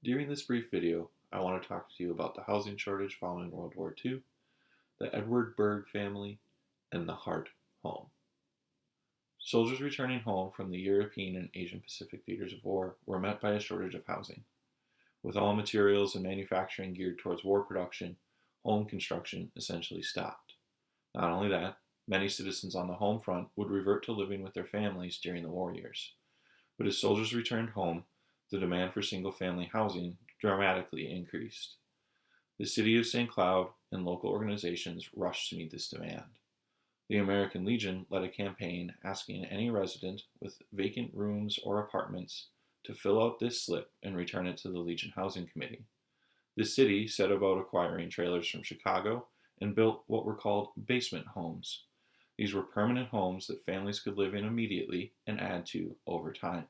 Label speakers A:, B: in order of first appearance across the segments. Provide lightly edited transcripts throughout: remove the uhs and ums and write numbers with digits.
A: During this brief video, I want to talk to you about the housing shortage following World War II, the Edward Berg family, and the Hart home. Soldiers returning home from the European and Asian Pacific theaters of war were met by a shortage of housing. With all materials and manufacturing geared towards war production, home construction essentially stopped. Not only that, many citizens on the home front would revert to living with their families during the war years. But as soldiers returned home, the demand for single-family housing dramatically increased. The city of St. Cloud and local organizations rushed to meet this demand. The American Legion led a campaign asking any resident with vacant rooms or apartments to fill out this slip and return it to the Legion Housing Committee. The city set about acquiring trailers from Chicago and built what were called basement homes. These were permanent homes that families could live in immediately and add to over time.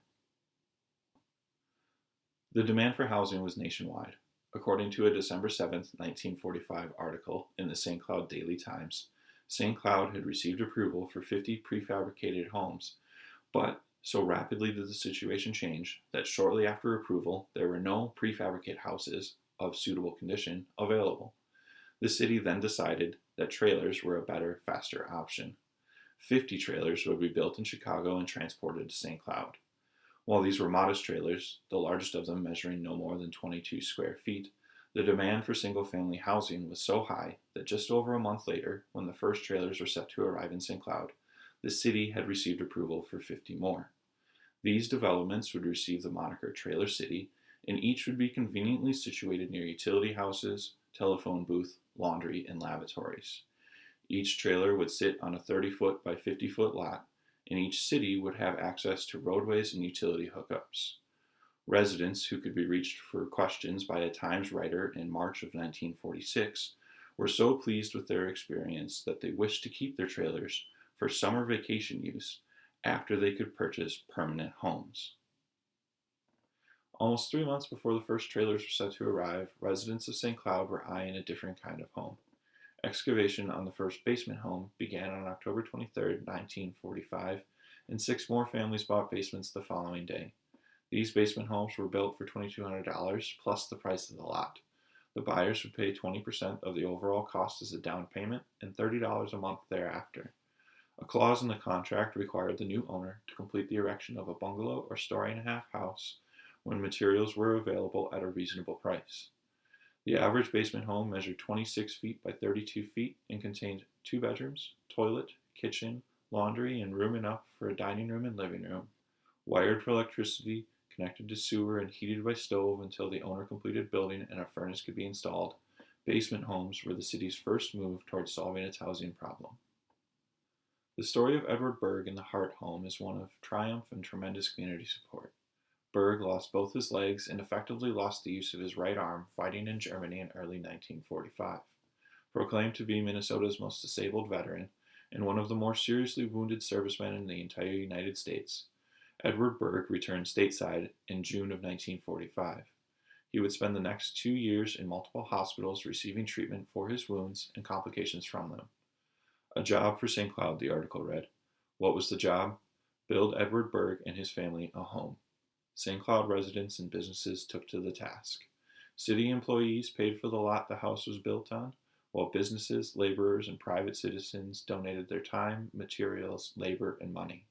A: The demand for housing was nationwide. According to a December 7, 1945 article in the St. Cloud Daily Times, St. Cloud had received approval for 50 prefabricated homes, but so rapidly did the situation change that shortly after approval there were no prefabricated houses of suitable condition available. The city then decided that trailers were a better, faster option. 50 trailers would be built in Chicago and transported to St. Cloud. While these were modest trailers, the largest of them measuring no more than 22 square feet, the demand for single-family housing was so high that just over a month later, when the first trailers were set to arrive in St. Cloud, the city had received approval for 50 more. These developments would receive the moniker Trailer City, and each would be conveniently situated near utility houses, telephone booth, laundry, and lavatories. Each trailer would sit on a 30-foot by 50-foot lot, and each city would have access to roadways and utility hookups. Residents who could be reached for questions by a Times writer in March of 1946 were so pleased with their experience that they wished to keep their trailers for summer vacation use after they could purchase permanent homes. Almost 3 months before the first trailers were set to arrive, residents of St. Cloud were eyeing a different kind of home. Excavation on the first basement home began on October 23, 1945, and 6 more families bought basements the following day. These basement homes were built for $2,200 plus the price of the lot. The buyers would pay 20% of the overall cost as a down payment and $30 a month thereafter. A clause in the contract required the new owner to complete the erection of a bungalow or story-and-a-half house when materials were available at a reasonable price. The average basement home measured 26 feet by 32 feet and contained 2 bedrooms, toilet, kitchen, laundry, and room enough for a dining room and living room. Wired for electricity, connected to sewer, and heated by stove until the owner completed building and a furnace could be installed, basement homes were the city's first move towards solving its housing problem. The story of Edward Berg and the Hart home is one of triumph and tremendous community support. Berg lost both his legs and effectively lost the use of his right arm fighting in Germany in early 1945. Proclaimed to be Minnesota's most disabled veteran and one of the more seriously wounded servicemen in the entire United States, Edward Berg returned stateside in June of 1945. He would spend the next 2 years in multiple hospitals receiving treatment for his wounds and complications from them. A job for St. Cloud, the article read. What was the job? Build Edward Berg and his family a home. St. Cloud residents and businesses took to the task. City employees paid for the lot the house was built on, while businesses, laborers, and private citizens donated their time, materials, labor, and money.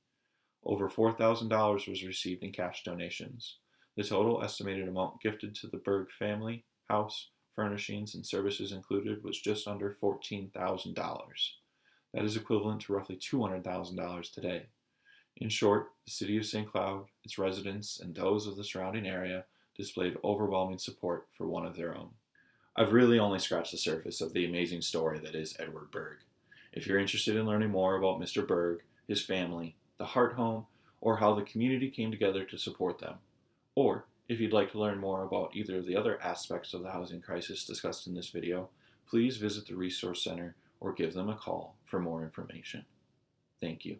A: Over $4,000 was received in cash donations. The total estimated amount gifted to the Berg family, house, furnishings, and services included was just under $14,000. That is equivalent to roughly $200,000 today. In short, the city of St. Cloud, its residents, and those of the surrounding area displayed overwhelming support for one of their own. I've really only scratched the surface of the amazing story that is Edward Berg. If you're interested in learning more about Mr. Berg, his family, the Hart home, or how the community came together to support them, or if you'd like to learn more about either of the other aspects of the housing crisis discussed in this video, please visit the Resource Center or give them a call for more information. Thank you.